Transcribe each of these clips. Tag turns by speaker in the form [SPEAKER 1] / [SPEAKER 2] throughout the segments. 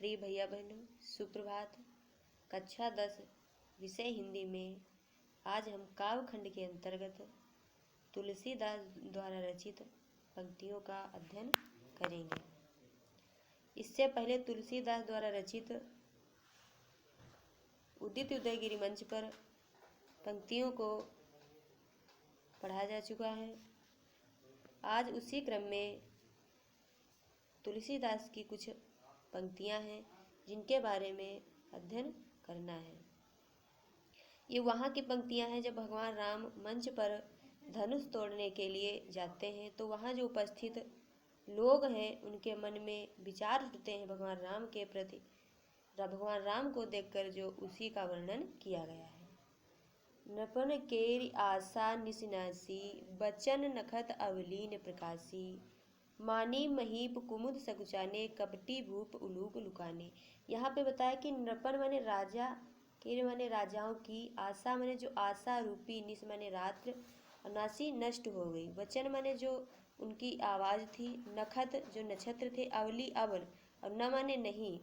[SPEAKER 1] प्रिय भैया बहनों, सुप्रभात। कक्षा 10 विषय हिंदी में आज हम काव्यखंड के अंतर्गत तुलसीदास द्वारा रचित पंक्तियों का अध्ययन करेंगे। इससे पहले तुलसीदास द्वारा रचित उदित उदयगिरि मंच पर पंक्तियों को पढ़ा जा चुका है। आज उसी क्रम में तुलसीदास की कुछ पंक्तियां हैं जिनके बारे में अध्ययन करना है। ये वहाँ की पंक्तियां हैं जब भगवान राम मंच पर धनुष तोड़ने के लिए जाते हैं तो वहाँ जो उपस्थित लोग हैं उनके मन में विचार उठते हैं भगवान राम के प्रति। भगवान राम को देखकर जो उसी का वर्णन किया गया है। नपन केरि आशा निसिनासी, बचन नखत अवलीन प्रकाशी, मानी महीप कुमुद सकुचाने, कपटी भूप उलूक लुकाने। यहाँ पे बताया कि नृपन माने राजा, केर माने राजाओं की, आशा माने जो आशा रूपी, निस माने रात्र, नासी नष्ट हो गई, वचन माने जो उनकी आवाज़ थी, नखत जो नक्षत्र थे, अवली अवन और न माने नहीं,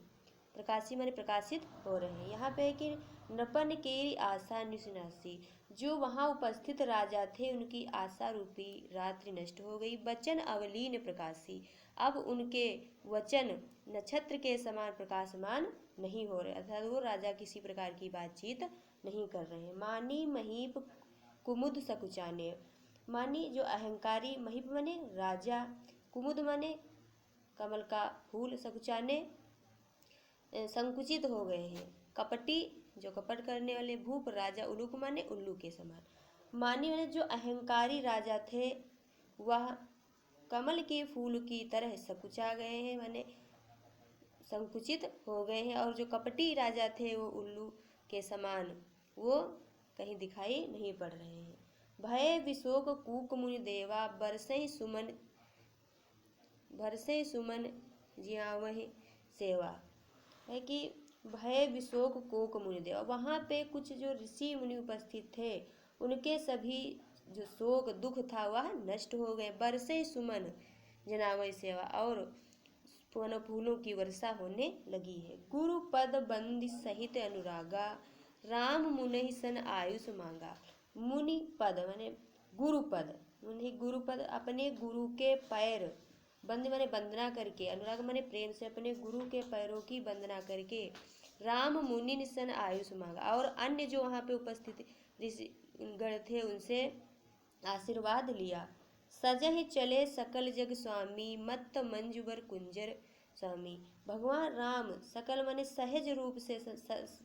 [SPEAKER 1] प्रकाशी माने प्रकाशित हो रहे हैं। यहाँ पे है कि नृपन केरी आशा निसिनासी, जो वहाँ उपस्थित राजा थे उनकी आशा रूपी रात्रि नष्ट हो गई। वचन अवलीन प्रकाशी, अब उनके वचन नक्षत्र के समान प्रकाशमान नहीं हो रहे, अर्थात वो राजा किसी प्रकार की बातचीत नहीं कर रहे हैं। मानी महीप कुमुद सकुचाने, मानी जो अहंकारी, महीप माने राजा, कुमुद माने कमल का फूल, सकुचाने संकुचित हो गए हैं। कपटी जो कपट करने वाले, भूप राजा, उल्लूक माने उल्लू के समान। मानी माने जो अहंकारी राजा थे वह कमल के फूल की तरह सकुचा गए हैं, माने संकुचित हो गए हैं। और जो कपटी राजा थे वो उल्लू के समान वो कहीं दिखाई नहीं पड़ रहे हैं। भय विशोक कूक मुनि देवा, बरसई सुमन जियावहि सेवा, है कि भय विशोक कोक मुनि देवा, वहाँ पे कुछ जो ऋषि मुनि उपस्थित थे उनके सभी जो शोक दुख था वह नष्ट हो गए। बरसे सुमन जनावय सेवा, और फूलों की वर्षा होने लगी है। गुरु पद बंदी सहित अनुरागा, राम मुनि सन आयुष मांगा। मुनि पद माने गुरुपद, मुनि गुरुपद, अपने गुरु के पैर, बंद माने वंदना करके, अनुराग माने प्रेम से, अपने गुरु के पैरों की वंदना करके राम मुनि निसन आयुष मांगा। और अन्य जो वहाँ पे उपस्थित ऋषि गण थे उनसे आशीर्वाद लिया। सजह चले सकल जग स्वामी, मत्त मंजुवर कुंजर स्वामी। भगवान राम सकल माने सहज रूप से,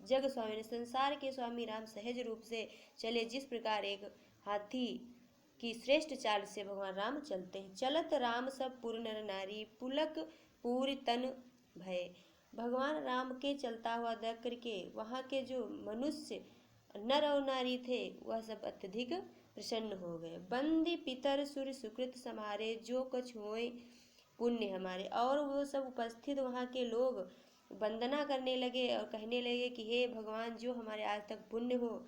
[SPEAKER 1] जग स्वामी ने संसार के स्वामी राम सहज रूप से चले, जिस प्रकार एक हाथी की श्रेष्ठ चाल से भगवान राम चलते हैं। चलत राम सब पुर नर नारी, पुलक पूरी तन भय। भगवान राम के चलता हुआ देख करके वहाँ के जो मनुष्य नर और नारी थे वह सब अत्यधिक प्रसन्न हो गए। बंदी पितर सुर सुकृत समारे, जो कछ होए पुण्य हमारे। और वो सब उपस्थित वहाँ के लोग वंदना करने लगे और कहने लगे कि हे भगवान, जो हमारे आज तक पुण्य हो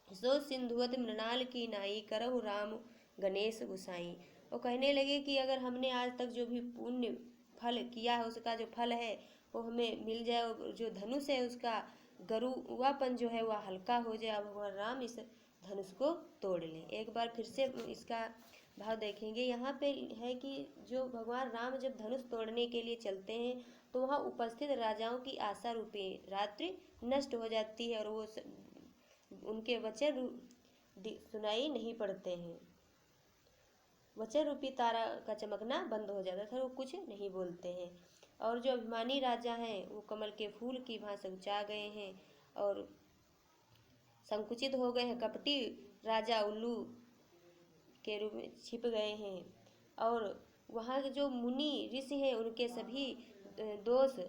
[SPEAKER 1] सो सिंधुवत मृणाल की नाई, करहु राम गणेश गुसाई। वो कहने लगे कि अगर हमने आज तक जो भी पुण्य फल किया है उसका जो फल है वो हमें मिल जाए, जो धनुष है उसका गरुवापन जो है वह हल्का हो जाए, भगवान राम इस धनुष को तोड़ लें। एक बार फिर से इसका भाव देखेंगे। यहाँ पे है कि जो भगवान राम जब धनुष तोड़ने के लिए चलते हैं तो वहाँ उपस्थित राजाओं की आशा रूपी रात्रि नष्ट हो जाती है और वो उनके वचन सुनाई नहीं पड़ते हैं। वचन रूपी तारा का चमकना बंद हो जाता था, वो कुछ नहीं बोलते हैं। और जो अभिमानी राजा हैं वो कमल के फूल की भांति सकुचा गए हैं और संकुचित हो गए हैं। कपटी राजा उल्लू के रूप में छिप गए हैं। और वहाँ के जो मुनि ऋषि हैं उनके सभी दोष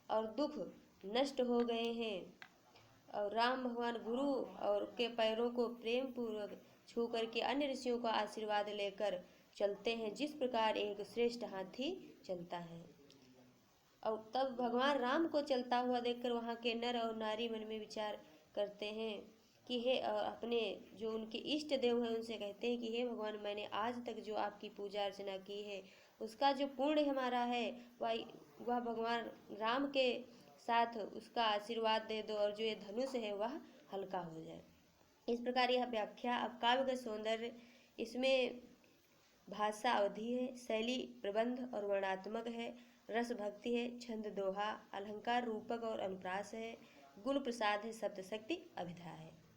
[SPEAKER 1] और दुख नष्ट हो गए हैं। और राम भगवान गुरु और के पैरों को प्रेम पूर्वक छू करके अन्य ऋषियों का आशीर्वाद लेकर चलते हैं, जिस प्रकार एक श्रेष्ठ हाथी चलता है। और तब भगवान राम को चलता हुआ देखकर वहाँ के नर और नारी मन में विचार करते हैं कि हे, अपने जो उनके इष्ट देव हैं उनसे कहते हैं कि हे भगवान, मैंने आज तक जो आपकी पूजा अर्चना की है उसका जो पुण्य हमारा है वह वह भगवान राम के साथ उसका आशीर्वाद दे दो और जो ये धनुष है वह हल्का हो जाए। इस प्रकार यह व्याख्या। अब काव्य का सौंदर्य, इसमें भाषा अवधि है, शैली प्रबंध और वर्णात्मक है, रस भक्ति है, छंद दोहा, अलंकार रूपक और अनुप्रास है, गुण प्रसाद है, सप्तशक्ति अभिधा है।